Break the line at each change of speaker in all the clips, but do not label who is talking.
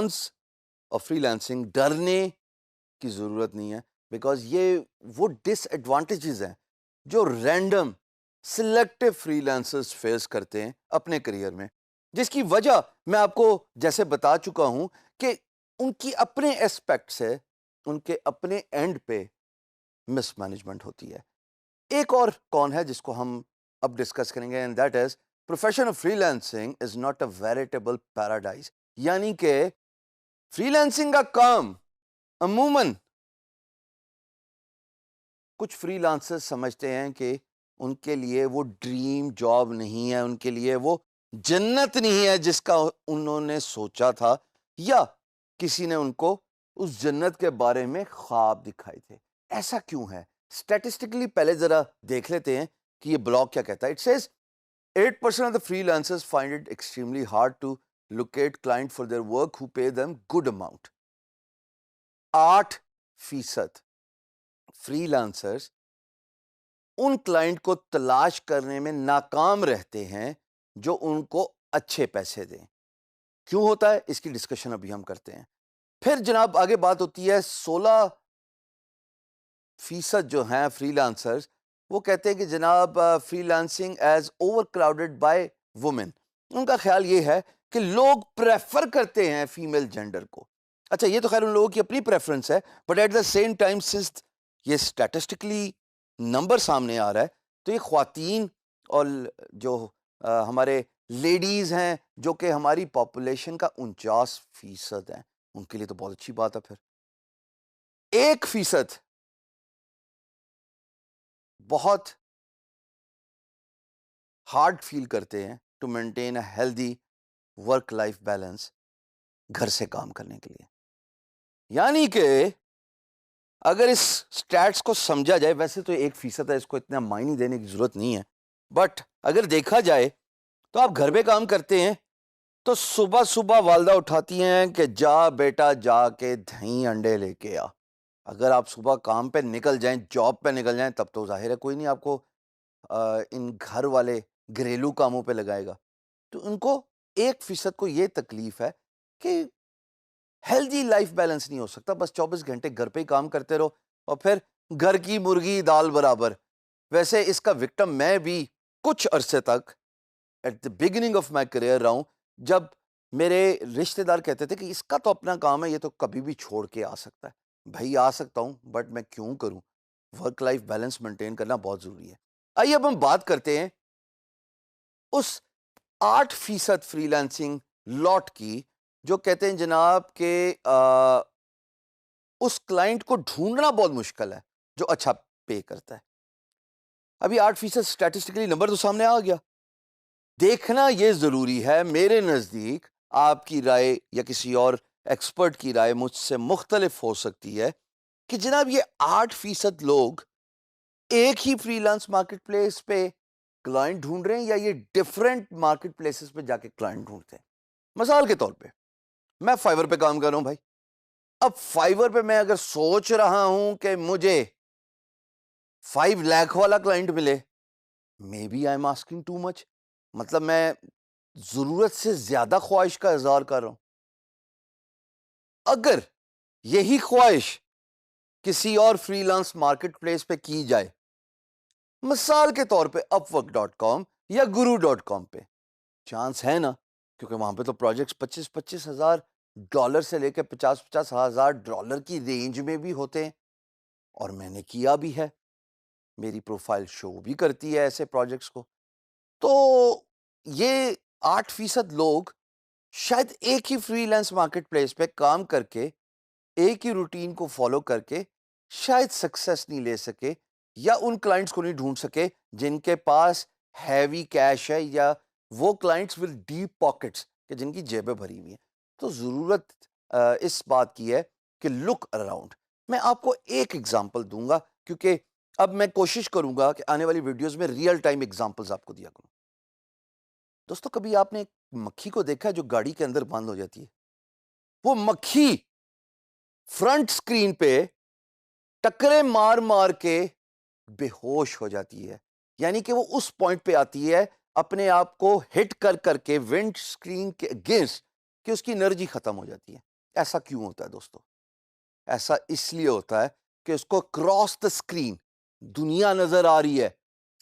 کونس اور free lancing ڈرنے کی ضرورت نہیں ہے، بیکاز یہ وہ ڈس ایڈوانٹیجز ہیں جو random selective freelancers face کرتے ہیں اپنے کریئر میں، جس کی وجہ میں آپ کو جیسے بتا چکا ہوں کہ ان کی اپنے اسپیکٹس ہے، ان کے اپنے اینڈ پہ مس مینجمنٹ ہوتی ہے۔ ایک اور کون ہے جس کو ہم اب ڈسکس کریں گے، and that is profession of freelancing is not a veritable paradise, یعنی کہ فری لانسنگ کا کام عموماً کچھ فری لانسر سمجھتے ہیں کہ ان کے لیے وہ ڈریم جاب نہیں ہے، ان کے لیے وہ جنت نہیں ہے جس کا انہوں نے سوچا تھا، یا کسی نے ان کو اس جنت کے بارے میں خواب دکھائے تھے۔ ایسا کیوں ہے؟ اسٹیٹسٹکلی پہلے ذرا دیکھ لیتے ہیں کہ یہ بلاگ کیا کہتا ہے۔ It says 8% of the freelancers find it extremely hard to locate client for their work who pay them good amount۔ 8% freelancers ان کلائنٹ کو تلاش کرنے میں ناکام رہتے ہیں جو ان کو اچھے پیسے دیں۔ کیوں ہوتا ہے؟ اس کی ڈسکشن ابھی ہم کرتے ہیں۔ پھر جناب آگے بات ہوتی ہے 16% جو ہیں فری لانسرز، وہ کہتے ہیں کہ جناب freelancing is over crowded by women. ان کا خیال یہ ہے کہ لوگ پریفر کرتے ہیں فیمیل جینڈر کو۔ اچھا، یہ تو خیر ان لوگوں کی اپنی پریفرنس ہے، but at the same time since یہ اسٹیٹسٹکلی نمبر سامنے آ رہا ہے تو یہ خواتین اور جو ہمارے لیڈیز ہیں جو کہ ہماری پاپولیشن کا 49% ہیں، ان کے لیے تو بہت اچھی بات ہے۔ پھر 1% بہت ہارڈ فیل کرتے ہیں to maintain a healthy work life balance گھر سے کام کرنے کے لیے۔ یعنی کہ اگر اس سٹیٹس کو سمجھا جائے، ویسے تو 1% ہے، اس کو اتنا معنی دینے کی ضرورت نہیں ہے، بٹ اگر دیکھا جائے تو آپ گھر پہ کام کرتے ہیں تو صبح صبح والدہ اٹھاتی ہیں کہ جا بیٹا جا کے دہی انڈے لے کے آ۔ اگر آپ صبح کام پہ نکل جائیں، جاب پہ نکل جائیں، تب تو ظاہر ہے کوئی نہیں آپ کو ان گھر والے گھریلو کاموں پہ لگائے گا۔ تو ان کو 1% کو یہ تکلیف ہے کہ ہیلدی لائف بیلنس نہیں ہو سکتا، بس 24 گھنٹے گھر پہ ہی کام کرتے رہو اور پھر گھر کی مرغی دال برابر۔ ویسے اس کا وکٹم میں بھی کچھ عرصے تک at the beginning of my career رہا ہوں، جب میرے رشتہ دار کہتے تھے کہ اس کا تو اپنا کام ہے، یہ تو کبھی بھی چھوڑ کے آ سکتا ہے۔ بھائی آ سکتا ہوں، بٹ میں کیوں کروں؟ ورک لائف بیلنس مینٹین کرنا بہت ضروری ہے۔ آئیے اب ہم بات کرتے ہیں اس 8% فری لانسنگ لاٹ کی جو کہتے ہیں جناب کہ اس کلائنٹ کو ڈھونڈنا بہت مشکل ہے جو اچھا پے کرتا ہے۔ ابھی 8% اسٹیٹسٹکلی نمبر تو سامنے آ گیا۔ دیکھنا یہ ضروری ہے، میرے نزدیک آپ کی رائے یا کسی اور ایکسپرٹ کی رائے مجھ سے مختلف ہو سکتی ہے کہ جناب یہ 8% لوگ ایک ہی فری لانس مارکیٹ پلیس پہ کلائنٹ ڈھونڈ رہے ہیں یا یہ ڈفرینٹ مارکیٹ پلیسز پہ جا کے کلائنٹ ڈھونڈتے ہیں۔ مثال کے طور پہ میں فائیور پہ کام کر رہا ہوں بھائی، اب فائیور پہ میں اگر سوچ رہا ہوں کہ مجھے 5 لاکھ والا کلائنٹ ملے، maybe I am asking too much, مطلب میں ضرورت سے زیادہ خواہش کا اظہار کر رہا ہوں۔ اگر یہی خواہش کسی اور فری لانس مارکیٹ پلیس پہ کی جائے، مثال کے طور پہ upwork.com یا guru.com پہ، چانس ہے نا، کیونکہ وہاں پہ تو پروجیکٹس $25,000 سے لے کے $50,000 کی رینج میں بھی ہوتے ہیں، اور میں نے کیا بھی ہے، میری پروفائل شو بھی کرتی ہے ایسے پروجیکٹس کو۔ تو یہ 8% لوگ شاید ایک ہی فری لانس مارکیٹ پلیس پہ کام کر کے ایک ہی روٹین کو فالو کر کے شاید سکسیس نہیں لے سکے، یا ان کلائنٹس کو نہیں ڈھونڈ سکے جن کے پاس ہیوی کیش ہے، یا وہ کلائنٹس ود ڈیپ پاکٹس کہ جن کی جیبیں بھری ہوئی ہیں۔ تو ضرورت اس بات کی ہے کہ لک اراؤنڈ۔ میں آپ کو ایک ایگزامپل دوں گا، کیونکہ اب میں کوشش کروں گا کہ آنے والی ویڈیوز میں ریئل ٹائم ایگزامپلز آپ کو دیا کروں۔ دوستو، کبھی آپ نے ایک مکھی کو دیکھا ہے جو گاڑی کے اندر بند ہو جاتی ہے؟ وہ مکھی فرنٹ سکرین پہ ٹکرے مار مار کے بے ہوش ہو جاتی ہے، یعنی کہ وہ اس پوائنٹ پہ آتی ہے اپنے آپ کو ہٹ کر کر کے ونڈ سکرین کے اگینسٹ کہ اس کی انرجی ختم ہو جاتی ہے۔ ایسا کیوں ہوتا ہے دوستو؟ ایسا اس لیے ہوتا ہے کہ اس کو کراس دا اسکرین دنیا نظر آ رہی ہے،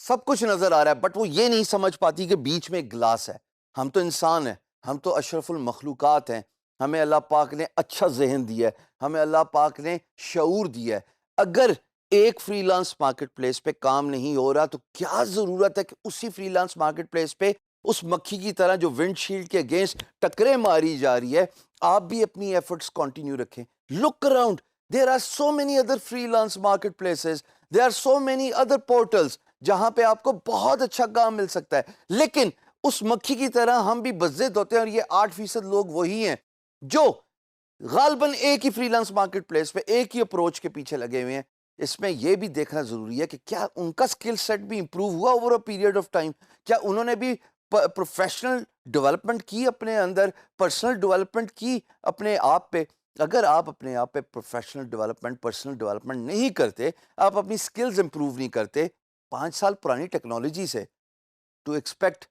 سب کچھ نظر آ رہا ہے، بٹ وہ یہ نہیں سمجھ پاتی کہ بیچ میں ایک گلاس ہے۔ ہم تو انسان ہیں، ہم تو اشرف المخلوقات ہیں، ہمیں اللہ پاک نے اچھا ذہن دیا ہے، ہمیں اللہ پاک نے شعور دیا ہے۔ اگر ایک فری لانس مارکیٹ پلیس پہ کام نہیں ہو رہا تو کیا ضرورت ہے کہ اسی فری لانس مارکیٹ پلیس پہ اس مکھی کی طرح جو ونڈ شیلڈ کے اگینسٹ ٹکریں ماری جا رہی ہے، آپ بھی اپنی ایفرٹس کنٹینیو رکھیں۔ Look around, there are so many other freelance marketplaces, there are so many other portals جہاں پہ آپ کو بہت اچھا کام مل سکتا ہے، لیکن اس مکھی کی طرح ہم بھی بزد ہوتے ہیں، اور یہ 8% لوگ وہی ہیں جو غالباً ایک ہی فری لانس مارکیٹ پلیس پہ ایک ہی اپروچ کے پیچھے لگے ہوئے ہیں۔ اس میں یہ بھی دیکھنا ضروری ہے کہ کیا ان کا سکل سیٹ بھی امپروو ہوا over a period of time, کیا انہوں نے بھی پروفیشنل ڈیولپمنٹ کی اپنے اندر، پرسنل ڈیولپمنٹ کی اپنے آپ پہ۔ اگر آپ اپنے آپ پہ پروفیشنل ڈیولپمنٹ، پرسنل ڈیولپمنٹ نہیں کرتے، آپ اپنی سکلز امپروو نہیں کرتے، 5 سال پرانی ٹیکنالوجی سے ٹو ایکسپیکٹ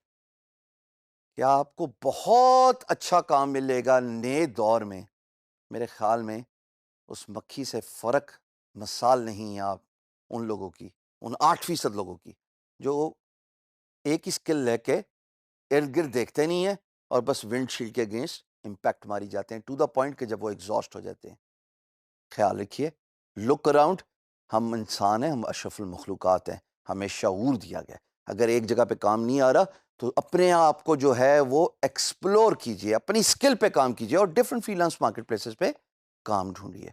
کہ آپ کو بہت اچھا کام ملے گا نئے دور میں، میرے خیال میں اس مکھی سے فرق مثال نہیں ہے آپ ان لوگوں کی، ان 8% لوگوں کی جو ایک ہی سکل لے کے ارد گرد دیکھتے نہیں ہیں اور بس ونڈ شیلڈ کے اگینسٹ امپیکٹ ماری جاتے ہیں ٹو دا پوائنٹ کہ جب وہ ایگزاسٹ ہو جاتے ہیں۔ خیال رکھیے، لک اراؤنڈ، ہم انسان ہیں، ہم اشرف المخلوقات ہیں، ہمیں شعور دیا گیا ہے۔ اگر ایک جگہ پہ کام نہیں آ رہا تو اپنے آپ کو جو ہے وہ ایکسپلور کیجئے، اپنی سکل پہ کام کیجئے اور different free lance market places پہ کام ڈھونڈیے۔